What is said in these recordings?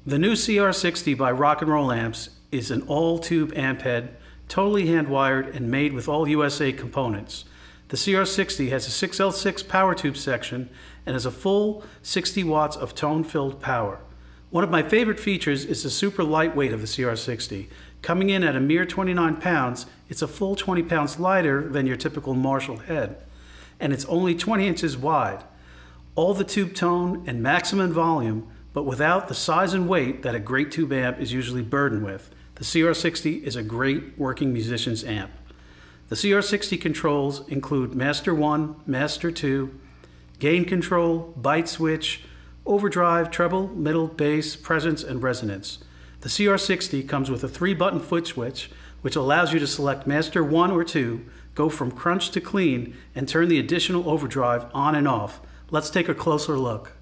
The new CR60 by Rocknroll Amps is an all-tube amp head, totally hand-wired and made with all USA components. The CR60 has a 6L6 power tube section and has a full 60 watts of tone-filled power. One of my favorite features is the super lightweight of the CR60. Coming in at a mere 29 pounds, it's a full 20 pounds lighter than your typical Marshall head. And it's only 20 inches wide. All the tube tone and maximum volume, but without the size and weight that a great tube amp is usually burdened with. The CR60 is a great working musician's amp. The CR60 controls include Master 1, Master 2, gain control, byte switch, overdrive, treble, middle, bass, presence, and resonance. The CR60 comes with a 3-button foot switch, which allows you to select Master 1 or 2, go from crunch to clean, and turn the additional overdrive on and off. Let's take a closer look.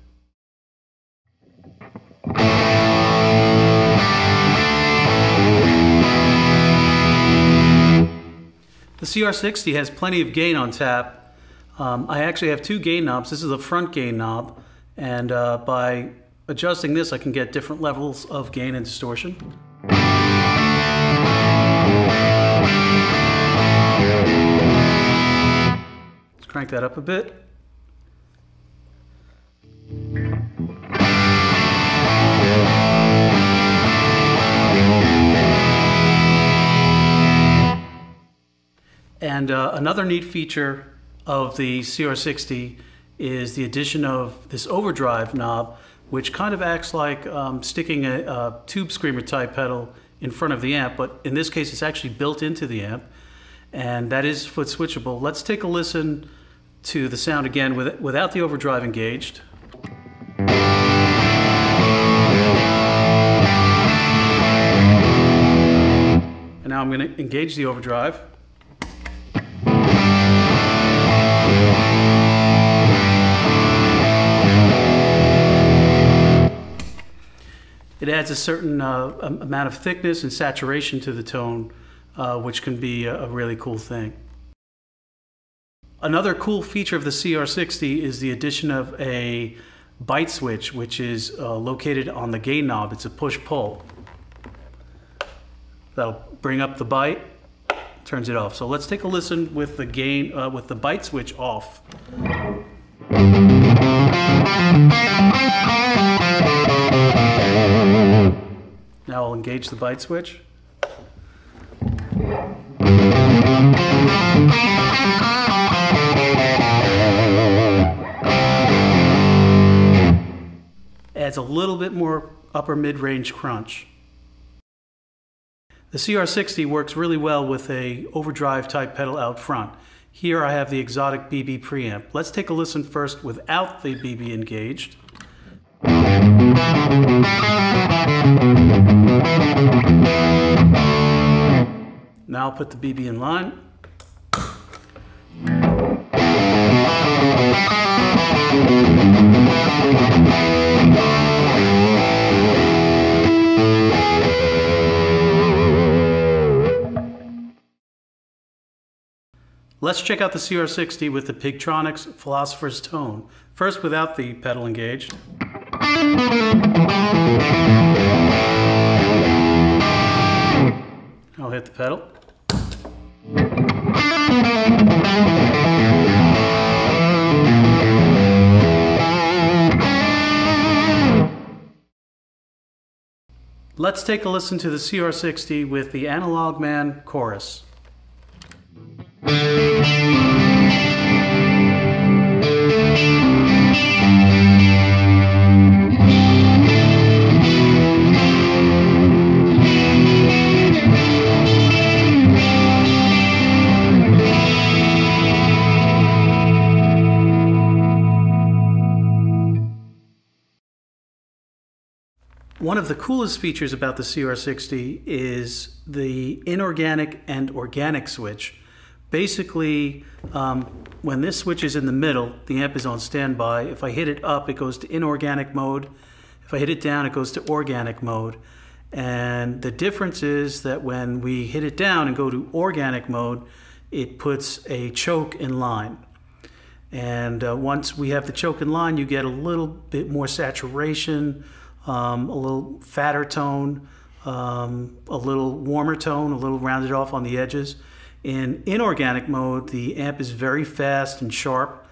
The CR60 has plenty of gain on tap. I actually have 2 gain knobs. This is the front gain knob, and by adjusting this I can get different levels of gain and distortion. Let's crank that up a bit. And another neat feature of the CR60 is the addition of this overdrive knob, which kind of acts like sticking a tube screamer type pedal in front of the amp, but in this case it's actually built into the amp, and that is foot switchable. Let's take a listen to the sound again without the overdrive engaged. And now I'm going to engage the overdrive. It adds a certain amount of thickness and saturation to the tone, which can be a really cool thing. Another cool feature of the CR60 is the addition of a byte switch, which is located on the gain knob. It's a push-pull. That'll bring up the byte, turns it off. So let's take a listen with the gain, with the byte switch off. Now I'll engage the byte switch. Adds a little bit more upper mid-range crunch. The CR60 works really well with a overdrive type pedal out front. Here I have the exotic BB preamp. Let's take a listen first without the BB engaged. Now I'll put the BB in line. Let's check out the CR60 with the Pigtronics Philosopher's Tone. First without the pedal engaged. I'll hit the pedal. Let's take a listen to the CR60 with the Analog Man chorus. One of the coolest features about the CR60 is the inorganic and organic switch. Basically, when this switch is in the middle, the amp is on standby. If I hit it up, it goes to inorganic mode. If I hit it down, it goes to organic mode. And the difference is that when we hit it down and go to organic mode, it puts a choke in line. And once we have the choke in line, you get a little bit more saturation, a little fatter tone, a little warmer tone, a little rounded off on the edges. In inorganic mode, the amp is very fast and sharp.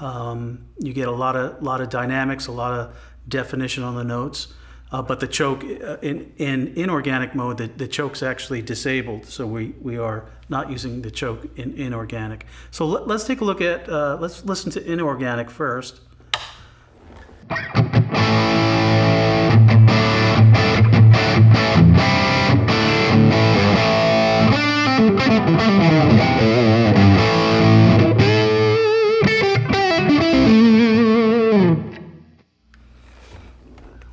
You get a lot of dynamics, a lot of definition on the notes. But the choke in inorganic mode, the choke's actually disabled, so we are not using the choke in inorganic. So let's take a look at, let's listen to inorganic first.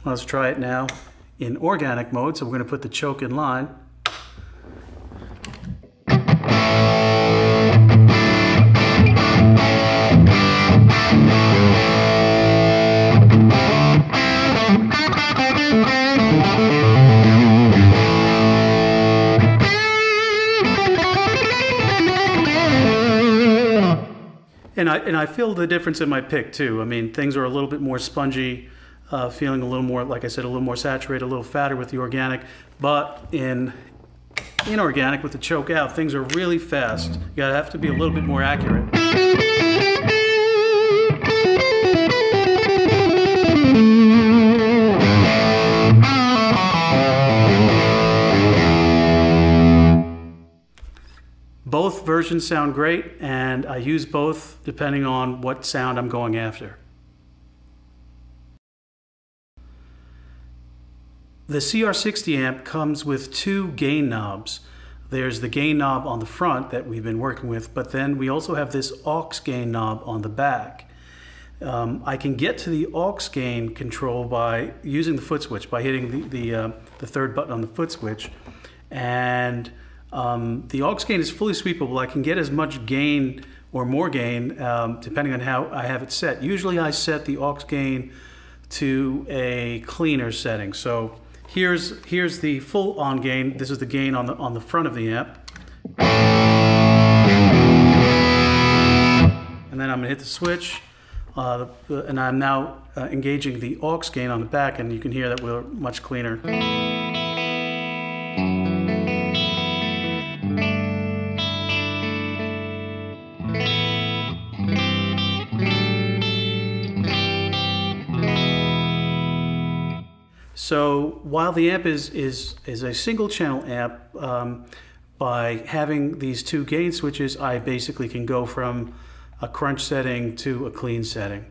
Let's try it now in organic mode. So we're going to put the choke in line. And I feel the difference in my pick too. I mean, things are a little bit more spongy, feeling a little more, like I said, a little more saturated, a little fatter with the organic. But in inorganic with the choke out, things are really fast. You gotta have to be a little bit more accurate. Both versions sound great, and I use both depending on what sound I'm going after. The CR60 amp comes with two gain knobs. There's the gain knob on the front that we've been working with, but then we also have this aux gain knob on the back. I can get to the aux gain control by using the foot switch, by hitting the third button on the foot switch. And the aux gain is fully sweepable. I can get as much gain or more gain depending on how I have it set. Usually I set the aux gain to a cleaner setting. So here's the full on gain. This is the gain on the front of the amp. And then I'm going to hit the switch, and I'm now engaging the aux gain on the back, and you can hear that we're much cleaner. So while the amp is a single channel amp, by having these two gain switches, I basically can go from a crunch setting to a clean setting.